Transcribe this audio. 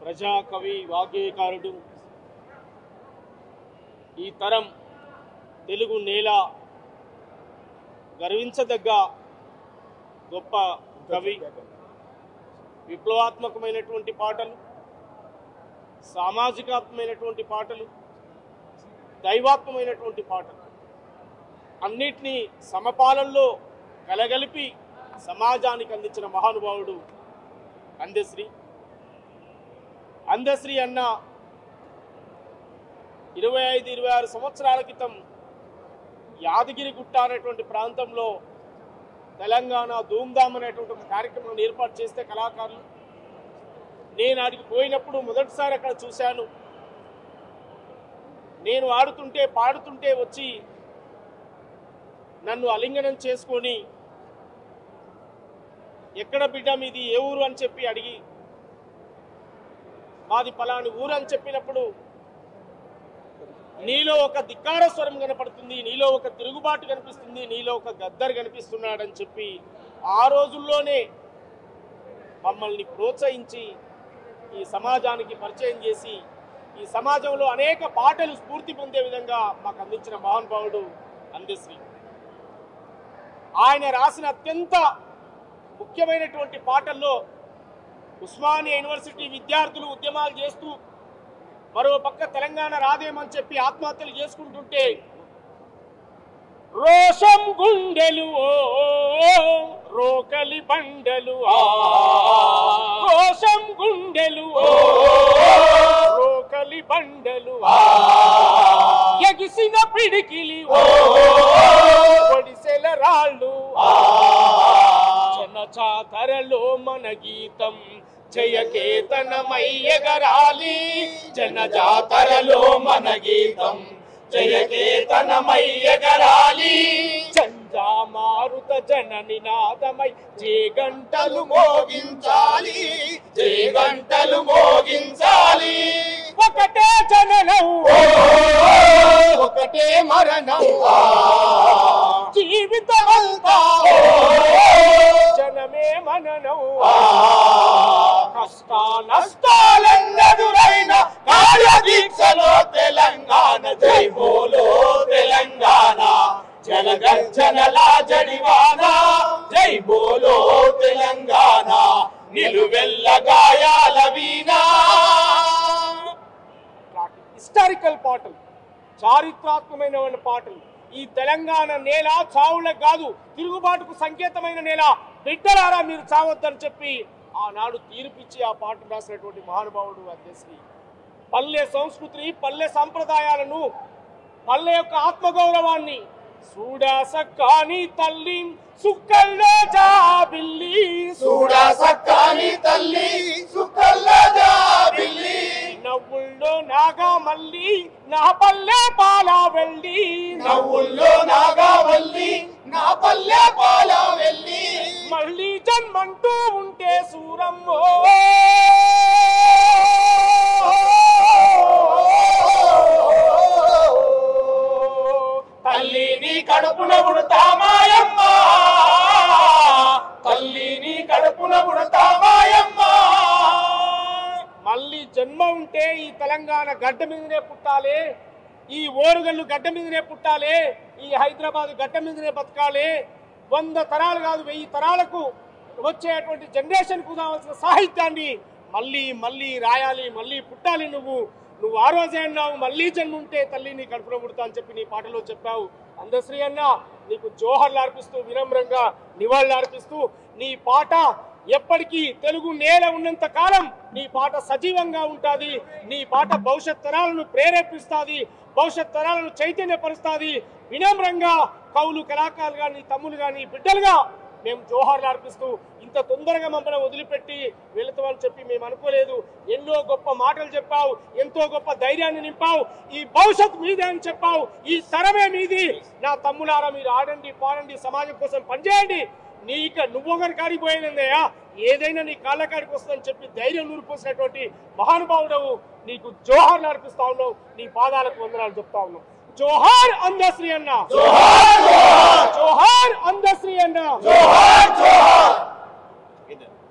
ప్రజాకవి వాగ్గేయకారుడు, ఈ తరం తెలుగు నేల గర్వించదగ్గ గొప్ప కవి. విప్లవాత్మకమైనటువంటి పాటలు, సామాజికాత్మకమైనటువంటి పాటలు, దైవాత్మకమైనటువంటి పాటలు అన్నిటినీ సమపాలనలో కలగలిపి సమాజానికి అందించిన మహానుభావుడు అందశ్రీ. అందశ్రీ అన్న 25-26 సంవత్సరాల క్రితం యాదగిరిగుట్ట అనేటువంటి ప్రాంతంలో తెలంగాణ ధూమ్ధామ్ అనేటువంటి ఒక కార్యక్రమం ఏర్పాటు చేస్తే కళాకారులు, నేను ఆడికి పోయినప్పుడు మొదటిసారి అక్కడ చూశాను. నేను ఆడుతుంటే పాడుతుంటే వచ్చి నన్ను ఆలింగనం చేసుకొని ఎక్కడ బిడ్డ మీది ఏ ఊరు అని చెప్పి అడిగి, మాది పలాని ఊరు అని చెప్పినప్పుడు నీలో ఒక ధిక్కార స్వరం కనపడుతుంది, నీలో ఒక తిరుగుబాటు కనిపిస్తుంది, నీలో ఒక గద్దర్ కనిపిస్తున్నాడని చెప్పి ఆ రోజుల్లోనే మమ్మల్ని ప్రోత్సహించి ఈ సమాజానికి పరిచయం చేసి ఈ సమాజంలో అనేక పాటలు స్ఫూర్తి పొందే విధంగా మాకు అందించిన మహానుభావుడు అందశ్రీ. ఆయన రాసిన అత్యంత ముఖ్యమైనటువంటి పాటల్లో ఉస్మానియా యూనివర్సిటీ విద్యార్థులు ఉద్యమాలు చేస్తూ మరో పక్క తెలంగాణ రాదేమని చెప్పి ఆత్మహత్యలు చేసుకుంటుంటే, రోషం గుండెలు రోకలి బండలు, రోషం గుండెలు రోకలి బండలు, ఎగిసిన పిడికిలి ఒడిసెల రాళ్ళు, జనజాతరలో మన గీతం జయకేతనమై ఎగరాలి, జనజాతరలో మన గీతం జయకేతనమై ఎగరాలి, చంజా మారుత జన నినాదమై జేగంటలు మోగించాలి, జేగంటలు మోగించాలి. ఒకటే జననం ఒకటే మరణం, జీవితమంతా జనమే మననం, కష్ట నష్టాలెన్నెదురైన కార్యదీక్షలో తెలంగాణ జై బోలో తెలంగాణ, జనగర్జనలా జడివాన జై బోలో తెలంగాణ, నిలువెల్ల గాయాల వీణా. హిస్టారికల్ పాటలు, చారిత్రాత్మకమైన పాటలు. ఈ తెలంగాణ నేల చావులకు కాదు, తిరుగుబాటుకు సంకేతమైన నేల. బిడ్డలారా మీరు చావద్దని చెప్పి ఆనాడు తీర్పిచ్చి ఆ పాట రాసినటువంటి మహానుభావుడు అందశ్రీ. పల్లె సంస్కృతిని, పల్లె సంప్రదాయాలను, పల్లె యొక్క ఆత్మగౌరవాన్ని చూడా సక్కాని తల్లి సుక్కల్లో జాబిల్లి, చూడా సక్కాని తల్లి సుక్కల్లో జాబిల్లి, నవ్వుల్లో నాగా మల్లి నా పల్లె పాలా వెళ్ళి, నవ్వుల్లో నాగా మల్లి నా పల్లె పాలా వెళ్ళి, మళ్ళీ జన్మంటూ ఉంటే సూరమ్మో తల్లిని కడుపున పుడతామాయమ్మ, తల్లిని కడుపున పుడతామాయమ్మ. మళ్ళీ జన్మ ఉంటే ఈ తెలంగాణ గడ్డ మీదనే పుట్టాలి, ఈ ఓరుగల్లు గడ్డ మీదనే పుట్టాలి, ఈ హైదరాబాద్ గడ్డ మీదనే బతకాలి. 100 తరాలు కాదు 1000 తరాలకు వచ్చేటువంటి జనరేషన్కు కావాల్సిన సాహిత్యాన్ని మళ్ళీ మళ్ళీ రాయాలి, మళ్ళీ పుట్టాలి. నువ్వు ఆ రోజే అన్నావు, మళ్ళీ జన్మ ఉంటే తల్లిని కడుపున పుడతా అని చెప్పి నీ పాటలో చెప్పావు. అందశ్రీ అన్న, నీకు జోహర్లు అర్పిస్తూ, వినమ్రంగా నివాళులు అర్పిస్తూ, నీ పాట ఎప్పటికీ తెలుగు నేల ఉన్నంత కాలం నీ పాట సజీవంగా ఉంటుంది. నీ పాట భవిష్యత్ తరాలను ప్రేరేపిస్తుంది, భవిష్యత్ తరాలను చైతన్యపరుస్తుంది. వినమ్రంగా కవులు, కళాకారులుగా, నీ తమ్ములుగా, నీ బిడ్డలుగా మేము జోహార్లు అర్పిస్తూ, ఇంత తొందరగా మమ్మల్ని వదిలిపెట్టి వెళుతామని చెప్పి మేము అనుకోలేదు. ఎన్నో గొప్ప మాటలు చెప్పావు, ఎంతో గొప్ప ధైర్యాన్ని నింపావు. ఈ భవిష్యత్ మీదే అని చెప్పావు, ఈ తరమే మీది. నా తమ్ములారా, మీరు ఆడండి, పాడండి, సమాజం కోసం పనిచేయండి. నువ్వొకరి కాడికి పోయేదయ్యా, ఏదైనా నీ కాళ్ళ కాడికి వస్తుందని చెప్పి ధైర్యం నూరిపోసినటువంటి మహానుభావుడవు. నీకు జోహార్లు అర్పిస్తా ఉన్నావు, నీ పాదాలకు వందనాలు చెప్తా ఉన్నావు. జోహార్ అందశ్రీ అన్న, జోహార్ అందశ్రీ అన్న, జోహార్.